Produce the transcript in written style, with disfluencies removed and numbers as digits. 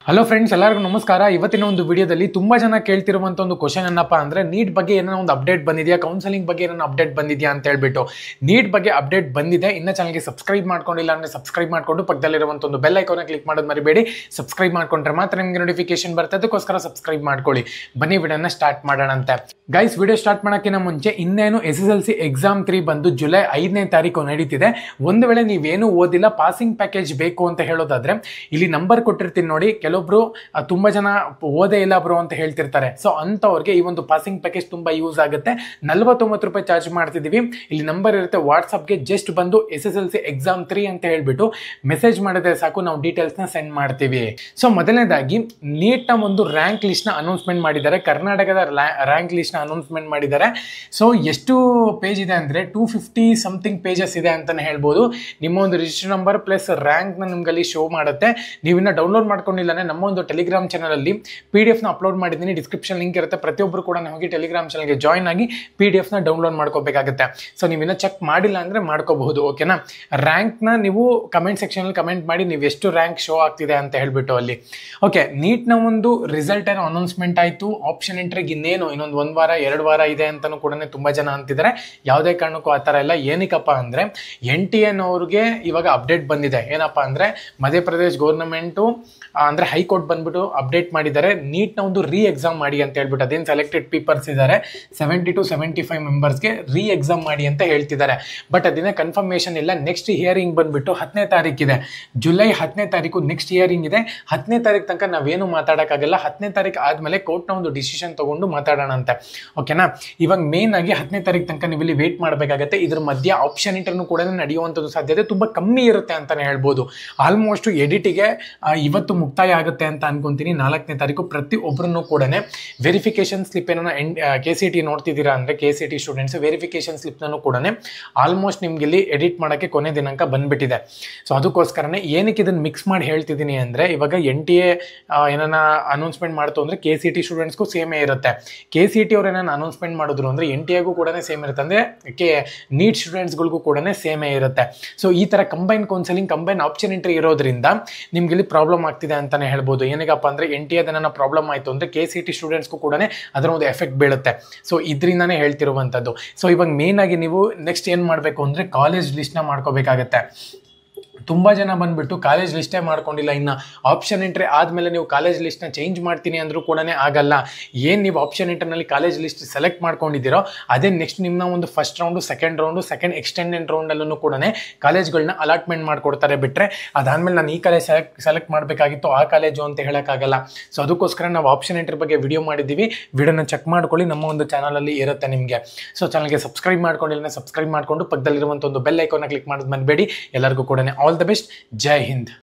Hello friends, ಎಲ್ಲರಿಗೂ ನಮಸ್ಕಾರ. ಇವತ್ತಿನ ಒಂದು ವಿಡಿಯೋದಲ್ಲಿ ತುಂಬಾ ಜನ ಕೇಳ್ತಿರುವಂತ ಒಂದು ಕ್ವಶನ್ ಏನಪ್ಪ ಅಂದ್ರೆ, ನೀಟ್ ಬಗ್ಗೆ ಏನೋ ಒಂದು ಅಪ್ಡೇಟ್ ಬಂದಿದೆಯಾ, ಕೌನ್ಸೆಲಿಂಗ್ ಬಗ್ಗೆ ಏನೋ ಅಪ್ಡೇಟ್ ಬಂದಿದೆಯಾ ಅಂತ ಹೇಳ್ಬಿಟ್ಟು. ನೀಟ್ ಬಗ್ಗೆ ಅಪ್ಡೇಟ್ ಬಂದಿದೆ. ಇನ್ನ ಚಾನಲ್ಗೆ ಸಬ್ಸ್ಕ್ರೈಬ್ ಮಾಡ್ಕೊಂಡಿಲ್ಲ ಅಂದ್ರೆ ಸಬ್ಸ್ಕ್ರೈಬ್ ಮಾಡ್ಕೊಂಡು ಪಕ್ಕದಲ್ಲಿರುವಂತ ಒಂದು ಬೆಲ್ ಐಕಾನ್ ಕ್ಲಿಕ್ ಮಾಡೋದು ಮರಿಬೇಡಿ. ಸಬ್ಸ್ಕ್ರೈಬ್ ಮಾಡ್ಕೊಂಡ್ರೆ ಮಾತ್ರ ನಿಮಗೆ ನೋಟಿಫಿಕೇಶನ್ ಬರುತ್ತೆ. ಅದಕ್ಕೋಸ್ಕರ ಸಬ್ಸ್ಕ್ರೈಬ್ ಮಾಡ್ಕೊಳ್ಳಿ. ಬನ್ನಿ ವಿಡಿಯೋನ ಸ್ಟಾರ್ಟ್ ಮಾಡೋಣ ಅಂತ. ಗೈಸ್, ವಿಡಿಯೋ ಸ್ಟಾರ್ಟ್ ಮಾಡೋಕ್ಕಿಂತ ಮುಂಚೆ ಇನ್ನೇನು SSLC ಎಕ್ಸಾಮ್ 3 ಬಂದು ಜುಲೈ 5ನೇ ತಾರೀಕು ನಡೀತಿದೆ. ಒಂದು ವೇಳೆ ನೀವೇನು ಓದಿಲ್ಲ, ಪಾಸಿಂಗ್ ಪ್ಯಾಕೇಜ್ ಬೇಕು ಅಂತ ಹೇಳೋದಾದ್ರೆ ಇಲ್ಲಿ ನಂಬರ್ ಕೊಟ್ಟಿರ್ತೀನಿ ನೋಡಿ. ಕೆಲವೊಬ್ರು ತುಂಬಾ ಜನ ಓದೇ ಇಲ್ಲ ಬ್ರೋ ಅಂತ ಹೇಳ್ತಿರ್ತಾರೆ. ಸೊ ಅಂತವ್ರಿಗೆ ಈ ಒಂದು ಪಾಸಿಂಗ್ ಪ್ಯಾಕೇಜ್ ತುಂಬಾ ಯೂಸ್ ಆಗುತ್ತೆ. 49 ರೂಪಾಯಿ ಚಾರ್ಜ್ ಮಾಡ್ತಿದೀವಿ. ಇಲ್ಲಿ ನಂಬರ್ ಇರುತ್ತೆ, ವಾಟ್ಸ್ಆಪ್ಗೆ ಜಸ್ಟ್ ಬಂದು SSLC ಎಕ್ಸಾಮ್ 3 ಅಂತ ಹೇಳ್ಬಿಟ್ಟು ಮೆಸೇಜ್ ಮಾಡಿದ್ರೆ ಸಾಕು, ನಾವು ಡೀಟೇಲ್ಸ್ ನ ಸೆಂಡ್ ಮಾಡ್ತೀವಿ. ಸೊ ಮೊದಲನೇದಾಗಿ ನೀಟ್ ನ ಒಂದು ರ್ಯಾಂಕ್ ಲಿಸ್ಟ್ ನ ಅನೌನ್ಸ್ಮೆಂಟ್ ಮಾಡಿದ್ದಾರೆ. ಕರ್ನಾಟಕದ ರ್ಯಾಂಕ್ ಲಿಸ್ಟ್ ನ ಅನೌನ್ಸ್ಮೆಂಟ್ ಮಾಡಿದ್ದಾರೆ. ಸೊ ಎಷ್ಟು ಪೇಜ್ ಇದೆ ಅಂದ್ರೆ 250 ಸಮಥಿಂಗ್ ಪೇಜಸ್ ಇದೆ ಅಂತಾನೆ ಹೇಳ್ಬೋದು. ನಿಮ್ಮ ಒಂದು ರಿಜಿಸ್ಟರ್ ನಂಬರ್ ಪ್ಲಸ್ ರ್ಯಾಂಕ್ ನ ನಿಮ್ಗೆ ಅಲ್ಲಿ ಶೋ ಮಾಡುತ್ತೆ. ನೀವಿನ್ನ ಡೌನ್ಲೋಡ್ ಮಾಡ್ಕೊಂಡಿಲ್ಲ ನಮ್ಮ ಒಂದು ಟೆಲಿಗ್ರಾಮ್ ಚಾನಲ್ ಅಲ್ಲಿ PDF ನ ಅಪ್ಲೋಡ್ ಮಾಡಿದ್ದೀನಿ. ಡಿಸ್ಕ್ರಿಪ್ಷನ್ ಲಿಂಕ್ ಇರುತ್ತೆ. ಪ್ರತಿಯೊಬ್ಬರು ಕೂಡ ಹೋಗಿ ಟೆಲಿಗ್ರಾಮ್ ಚಾನಲ್ಗೆ ಜಾಯ್ನ್ ಆಗಿ PDF ನ ಡೌನ್ಲೋಡ್ ಮಾಡ್ಕೋಬೇಕಾಗುತ್ತೆ. ಸೊ ನೀವಿನ್ನ ಚೆಕ್ ಮಾಡಿಲ್ಲ ಅಂದ್ರೆ ಮಾಡ್ಕೋಬಹುದು. ಓಕೆನಾ? ರ್ಯಾಂಕ್ ನ ನೀವು ಕಮೆಂಟ್ ಸೆಕ್ಷನ್ ಅಲ್ಲಿ ಕಮೆಂಟ್ ಮಾಡಿ, ನೀವು ಎಷ್ಟು ರ್ಯಾಂಕ್ ಶೋ ಆಗ್ತಿದೆ ಅಂತ ಹೇಳ್ಬಿಟ್ಟು ಅಲ್ಲಿ. ಓಕೆ, ನೀಟ್ ನ ಒಂದು ರಿಸಲ್ಟ್ ಏನೋ ಅನೌನ್ಸ್ಮೆಂಟ್ ಆಯ್ತು. ಆಪ್ಷನ್ ಎಂಟ್ರಿಗೆ ಇನ್ನೇನು ಇನ್ನೊಂದು 1 ವಾರ 2 ವಾರ ಇದೆ ಅಂತಾನು ಕೂಡ ತುಂಬಾ ಜನ ಅಂತಿದ್ದಾರೆ. ಯಾವುದೇ ಕಾರಣಕ್ಕೂ ಆ ಥರ ಇಲ್ಲ. ಏನಕ್ಕಪ್ಪ ಅಂದ್ರೆ NTA ನವ್ರಿಗೆ ಇವಾಗ ಅಪ್ಡೇಟ್ ಬಂದಿದೆ. ಏನಪ್ಪಾ ಅಂದ್ರೆ ಮಧ್ಯಪ್ರದೇಶ್ ಗೌರ್ಮೆಂಟು ಅಂದ್ರೆ ಹೈಕೋರ್ಟ್ ಬಂದ್ಬಿಟ್ಟು ಅಪ್ಡೇಟ್ ಮಾಡಿದ್ದಾರೆ. ನೀಟ್ ನ ಒಂದು ರೀ ಎಕ್ಸಾಮ್ ಮಾಡಿ ಅಂತ ಹೇಳ್ಬಿಟ್ಟು, ಅದೇನು ಸೆಲೆಕ್ಟೆಡ್ ಪೀಪರ್ಸ್ ಇದ್ದಾರೆ 70 to 75 ಮೆಂಬರ್ಸ್ಗೆ ರೀ ಎಕ್ಸಾಮ್ ಮಾಡಿ ಅಂತ ಹೇಳ್ತಿದ್ದಾರೆ. ಬಟ್ ಅದಿನ ಕನ್ಫರ್ಮೇಶನ್ ಇಲ್ಲ. ನೆಕ್ಸ್ಟ್ ಹಿಯರಿಂಗ್ ಬಂದ್ಬಿಟ್ಟು 10ನೇ ತಾರೀಕಿದೆ, ಜುಲೈ 10ನೇ ತಾರೀಕು ನೆಕ್ಸ್ಟ್ ಹಿಯರಿಂಗ್ ಇದೆ. 10ನೇ ತಾರೀಕು ತನಕ ನಾವೇನು ಮಾತಾಡೋಕ್ಕಾಗಲ್ಲ. 10ನೇ ತಾರೀಕು ಆದ್ಮೇಲೆ ಕೋರ್ಟ್ನ ಒಂದು ಡಿಸಿಷನ್ ತಗೊಂಡು ಮಾತಾಡೋಣ ಅಂತ. ಓಕೆನಾ? ಇವಾಗ ಮೇನ್ ಆಗಿ 10ನೇ ತಾರೀಕು ತನಕ ನೀವು ಇಲ್ಲಿ ವೇಟ್ ಮಾಡಬೇಕಾಗತ್ತೆ. ಇದ್ರ ಮಧ್ಯೆ ಆಪ್ಷನ್ ಇಂಟರ್ನು ಕೂಡ ನಡೆಯುವಂಥದ್ದು ಸಾಧ್ಯತೆ ತುಂಬಾ ಕಮ್ಮಿ ಇರುತ್ತೆ ಅಂತಾನೆ ಹೇಳ್ಬೋದು. ಆಲ್ಮೋಸ್ಟ್ ಎಡಿಟಿಗೆ ಇವತ್ತು ಮುಕ್ತಾಯ ಆಗುತ್ತೆ ಅಂತ ಅನ್ಕೊಂತೀನಿ. 4ನೇ ತಾರೀಕು ಪ್ರತಿಯೊಬ್ಬರನ್ನು ಕೂಡ ವೆರಿಫಿಕೇಶನ್ ಸ್ಲಿಪ್ ಏನೋ KCT ನೋಡ್ತಿದ್ದೀರಾ ಅಂದ್ರೆ KCT ಸ್ಟೂಡೆಂಟ್ಸ್ ವೆರಿಫಿಕೇಶನ್ ಸ್ಲಿಪ್ನೂ ಕೂಡ ಆಲ್ಮೋಸ್ಟ್ ನಿಮ್ಗೆ ಇಲ್ಲಿ ಎಡಿಟ್ ಮಾಡೋಕ್ಕೆ ಕೊನೆ ದಿನಾಂಕ ಬಂದ್ಬಿಟ್ಟಿದೆ. ಸೊ ಅದಕ್ಕೋಸ್ಕರನೇ ಏನಕ್ಕೆ ಇದನ್ನು ಮಿಕ್ಸ್ ಮಾಡಿ ಹೇಳ್ತಿದ್ದೀನಿ ಅಂದ್ರೆ, ಇವಾಗ NTA ಏನನ್ನ ಅನೌನ್ಸ್ಮೆಂಟ್ ಮಾಡ್ತು ಅಂದ್ರೆ KCT ಸ್ಟೂಡೆಂಟ್ಸ್ಗೂ ಸೇಮೇ ಇರುತ್ತೆ. KCT ಅವ್ರು ಏನನ್ನ ಅನೌನ್ಸ್ಮೆಂಟ್ ಮಾಡಿದ್ರು ಅಂದ್ರೆ NTAಗೂ ಕೂಡ ಸೇಮ್ ಇರುತ್ತೆ. ಅಂದ್ರೆ ನೀಟ್ ಸ್ಟೂಡೆಂಟ್ಸ್ಗಳಿಗೂ ಕೂಡ ಸೇಮೇ ಇರುತ್ತೆ. ಸೊ ಈ ತರ combine counselling, combine option entry ಇರೋದ್ರಿಂದ ನಿಮ್ಗೆ ಇಲ್ಲಿ ಪ್ರಾಬ್ಲಮ್ ಆಗ್ತಿದೆ ಅಂತಾನೆ ಹೇಳ್ಬೋದು. ಏನಕ್ಕಪ್ಪ ಅಂದ್ರೆ NTA ಅದನ್ನ ಪ್ರಾಬ್ಲಮ್ ಆಯ್ತು ಅಂದ್ರೆ KCT ಸ್ಟೂಡೆಂಟ್ಸ್ಗೂ ಕೂಡ ಅದರ ಒಂದು ಎಫೆಕ್ಟ್ ಬೀಳುತ್ತೆ. ಸೊ ಇದರಿಂದಾನೇ ಹೇಳ್ತಿರುವಂಥದ್ದು. ಸೊ ಇವಾಗ ಮೇನ್ ಆಗಿ ನೀವು ನೆಕ್ಸ್ಟ್ ಏನ್ ಮಾಡಬೇಕು ಅಂದ್ರೆ ಕಾಲೇಜ್ ಲಿಸ್ಟ್ ನ ಮಾಡ್ಕೋಬೇಕಾಗತ್ತೆ. ತುಂಬಾ ಜನ ಬಂದ್ಬಿಟ್ಟು ಕಾಲೇಜ್ ಲಿಸ್ಟೇ ಮಾಡ್ಕೊಂಡಿಲ್ಲ. ಇನ್ನು ಆಪ್ಷನ್ ಎಂಟ್ರಿ ಆದ್ಮೇಲೆ ನೀವು ಕಾಲೇಜ್ ಲಿಸ್ಟ್ ನ ಚೇಂಜ್ ಮಾಡ್ತೀನಿ ಅಂದ್ರೂ ಕೂಡ ಆಗಲ್ಲ. ಏನ್ ನೀವು ಆಪ್ಷನ್ ಎಂಟ್ರಿನಲ್ಲಿ ಕಾಲೇಜ್ ಲಿಸ್ಟ್ ಸೆಲೆಕ್ಟ್ ಮಾಡ್ಕೊಂಡಿದ್ದೀರೋ ಅದೇ ನೆಕ್ಸ್ಟ್ ನಿಮ್ನ ಒಂದು first round, second round, second extended round ಅಲ್ಲೂ ಕೂಡ ಕಾಲೇಜ್ಗಳನ್ನ ಅಲಾಟ್ಮೆಂಟ್ ಮಾಡ್ಕೊಡ್ತಾರೆ. ಬಿಟ್ರೆ ಅದಾದ್ಮೇಲೆ ನಾನು ಈ ಕಾಲೇಜ್ ಸೆಲೆಕ್ಟ್ ಮಾಡಬೇಕಾಗಿತ್ತು, ಆ ಕಾಲೇಜು ಅಂತ ಹೇಳಕ್ಕಾಗಲ್ಲ. ಸೊ ಅದಕ್ಕೋಸ್ಕರ ನಾವು ಆಪ್ಷನ್ ಎಂಟ್ರಿ ಬಗ್ಗೆ ವಿಡಿಯೋ ಮಾಡಿದ್ದೀವಿ. ವಿಡಿಯೋನ ಚೆಕ್ ಮಾಡ್ಕೊಳ್ಳಿ, ನಮ್ಮ ಒಂದು ಚಾನಲ್ ಅಲ್ಲಿ ಇರುತ್ತೆ ನಿಮಗೆ. ಸೊ ಚಾನಲ್ಗೆ ಸಬ್ಸ್ಕ್ರೈಬ್ ಮಾಡ್ಕೊಂಡಿಲ್ಲ, ಸಬ್ಸ್ಕ್ರೈಬ್ ಮಾಡ್ಕೊಂಡು ಪಕ್ಕದಲ್ಲಿರುವಂತ ಒಂದು ಬೆಲ್ ಐಕಾನ್ ಕ್ಲಿಕ್ ಮಾಡೋದು ಮರಿಬೇಡಿ. ಎಲ್ಲರಿಗೂ ಕೂಡ all the best. Jai Hind.